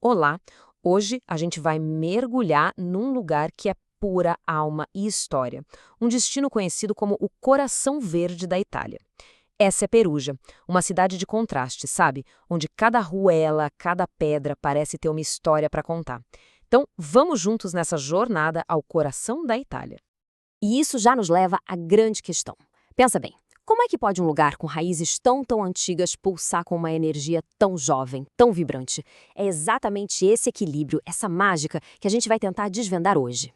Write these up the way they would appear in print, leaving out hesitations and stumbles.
Olá! Hoje a gente vai mergulhar num lugar que é pura alma e história, um destino conhecido como o Coração Verde da Itália. Essa é Perugia, uma cidade de contraste, sabe? Onde cada ruela, cada pedra parece ter uma história para contar. Então, vamos juntos nessa jornada ao coração da Itália. E isso já nos leva à grande questão. Pensa bem, como é que pode um lugar com raízes tão antigas pulsar com uma energia tão jovem, tão vibrante? É exatamente esse equilíbrio, essa mágica, que a gente vai tentar desvendar hoje.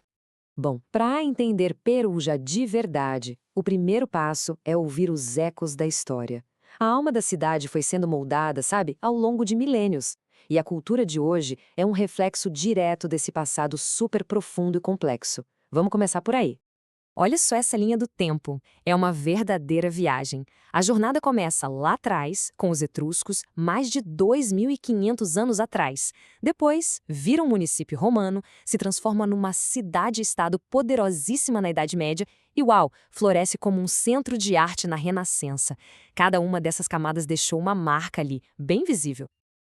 Bom, para entender Perugia de verdade, o primeiro passo é ouvir os ecos da história. A alma da cidade foi sendo moldada, sabe, ao longo de milênios. E a cultura de hoje é um reflexo direto desse passado super profundo e complexo. Vamos começar por aí. Olha só essa linha do tempo. É uma verdadeira viagem. A jornada começa lá atrás, com os etruscos, mais de 2.500 anos atrás. Depois, vira um município romano, se transforma numa cidade-estado poderosíssima na Idade Média e, uau, floresce como um centro de arte na Renascença. Cada uma dessas camadas deixou uma marca ali, bem visível.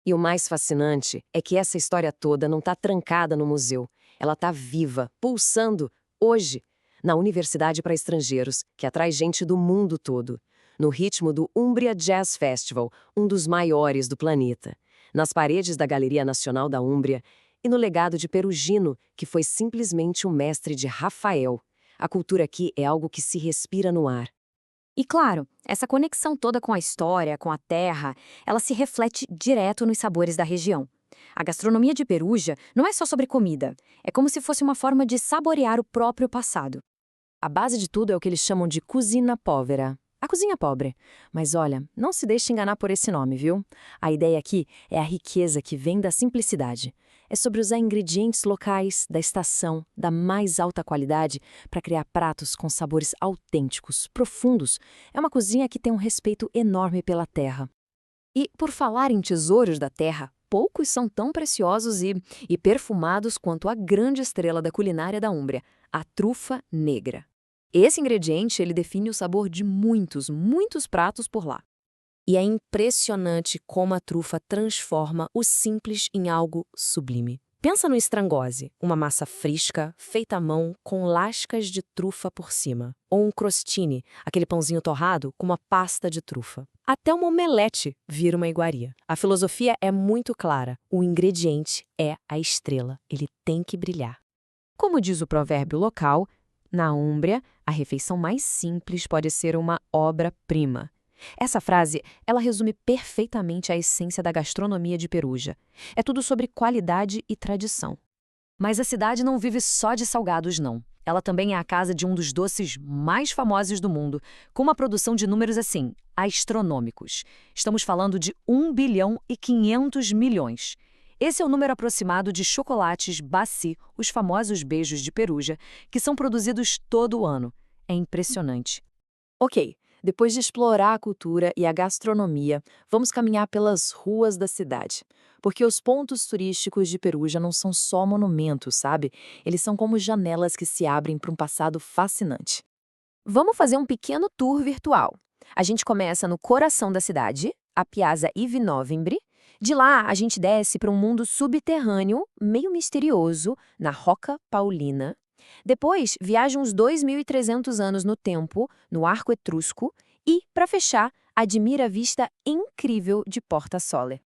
E o mais fascinante é que essa história toda não está trancada no museu. Ela está viva, pulsando, hoje, na Universidade para Estrangeiros, que atrai gente do mundo todo, no ritmo do Umbria Jazz Festival, um dos maiores do planeta, nas paredes da Galeria Nacional da Úmbria e no legado de Perugino, que foi simplesmente o mestre de Rafael. A cultura aqui é algo que se respira no ar. E claro, essa conexão toda com a história, com a terra, ela se reflete direto nos sabores da região. A gastronomia de Perugia não é só sobre comida, é como se fosse uma forma de saborear o próprio passado. A base de tudo é o que eles chamam de cucina povera. A cozinha pobre. Mas olha, não se deixe enganar por esse nome, viu? A ideia aqui é a riqueza que vem da simplicidade. É sobre usar ingredientes locais, da estação, da mais alta qualidade, para criar pratos com sabores autênticos, profundos. É uma cozinha que tem um respeito enorme pela terra. E, por falar em tesouros da terra, poucos são tão preciosos e perfumados quanto a grande estrela da culinária da Úmbria, a trufa negra. Esse ingrediente ele define o sabor de muitos pratos por lá. E é impressionante como a trufa transforma o simples em algo sublime. Pensa no strangose, uma massa fresca, feita à mão, com lascas de trufa por cima. Ou um crostini, aquele pãozinho torrado com uma pasta de trufa. Até uma omelete vira uma iguaria. A filosofia é muito clara. O ingrediente é a estrela. Ele tem que brilhar. Como diz o provérbio local, na Úmbria, a refeição mais simples pode ser uma obra-prima. Essa frase, ela resume perfeitamente a essência da gastronomia de Perugia. É tudo sobre qualidade e tradição. Mas a cidade não vive só de salgados, não. Ela também é a casa de um dos doces mais famosos do mundo, com uma produção de números assim, astronômicos. Estamos falando de 1 bilhão e 500 milhões. Esse é o número aproximado de chocolates Bassi, os famosos beijos de Perugia, que são produzidos todo ano. É impressionante. Ok, depois de explorar a cultura e a gastronomia, vamos caminhar pelas ruas da cidade. Porque os pontos turísticos de Perugia não são só monumentos, sabe? Eles são como janelas que se abrem para um passado fascinante. Vamos fazer um pequeno tour virtual. A gente começa no coração da cidade, a Piazza Ivi Novembre. De lá, a gente desce para um mundo subterrâneo, meio misterioso, na Rocca Paulina. Depois, viaja uns 2.300 anos no tempo, no Arco Etrusco, e, para fechar, admira a vista incrível de Porta Sole.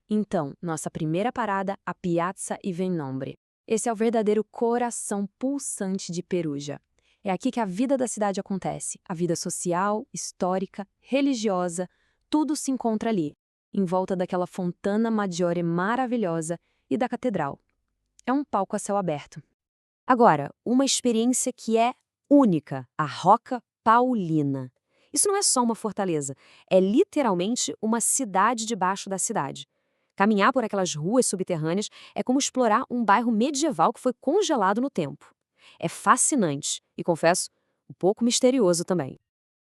Então, nossa primeira parada, a Piazza Ivi Novembre. Esse é o verdadeiro coração pulsante de Perugia. É aqui que a vida da cidade acontece. A vida social, histórica, religiosa, tudo se encontra ali, em volta daquela Fontana Maggiore maravilhosa e da catedral. É um palco a céu aberto. Agora, uma experiência que é única, a Rocca Paulina. Isso não é só uma fortaleza, é literalmente uma cidade debaixo da cidade. Caminhar por aquelas ruas subterrâneas é como explorar um bairro medieval que foi congelado no tempo. É fascinante e, confesso, um pouco misterioso também.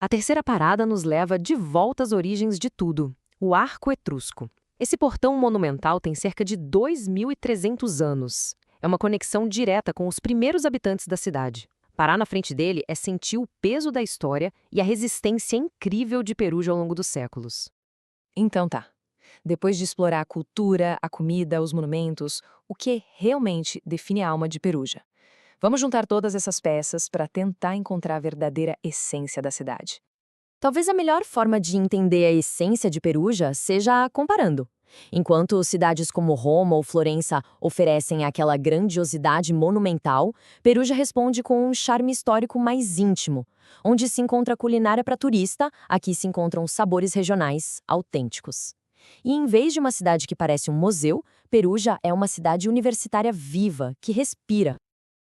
A terceira parada nos leva de volta às origens de tudo, o Arco Etrusco. Esse portão monumental tem cerca de 2.300 anos. É uma conexão direta com os primeiros habitantes da cidade. Parar na frente dele é sentir o peso da história e a resistência incrível de Perugia ao longo dos séculos. Então tá. Depois de explorar a cultura, a comida, os monumentos, o que realmente define a alma de Perugia? Vamos juntar todas essas peças para tentar encontrar a verdadeira essência da cidade. Talvez a melhor forma de entender a essência de Perugia seja comparando. Enquanto cidades como Roma ou Florença oferecem aquela grandiosidade monumental, Perugia responde com um charme histórico mais íntimo. Onde se encontra culinária para turista, aqui se encontram sabores regionais autênticos. E em vez de uma cidade que parece um museu, Perugia é uma cidade universitária viva, que respira.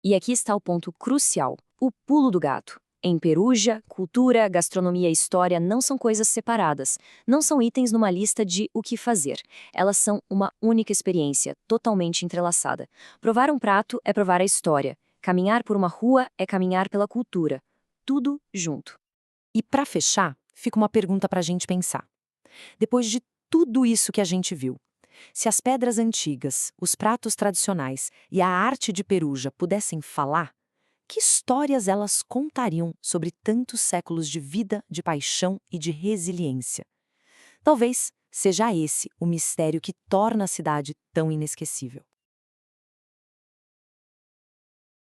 E aqui está o ponto crucial, o pulo do gato. Em Perugia, cultura, gastronomia e história não são coisas separadas, não são itens numa lista de o que fazer. Elas são uma única experiência, totalmente entrelaçada. Provar um prato é provar a história. Caminhar por uma rua é caminhar pela cultura. Tudo junto. E para fechar, fica uma pergunta para a gente pensar. Depois de tudo isso que a gente viu, se as pedras antigas, os pratos tradicionais e a arte de Perugia pudessem falar, que histórias elas contariam sobre tantos séculos de vida, de paixão e de resiliência? Talvez seja esse o mistério que torna a cidade tão inesquecível.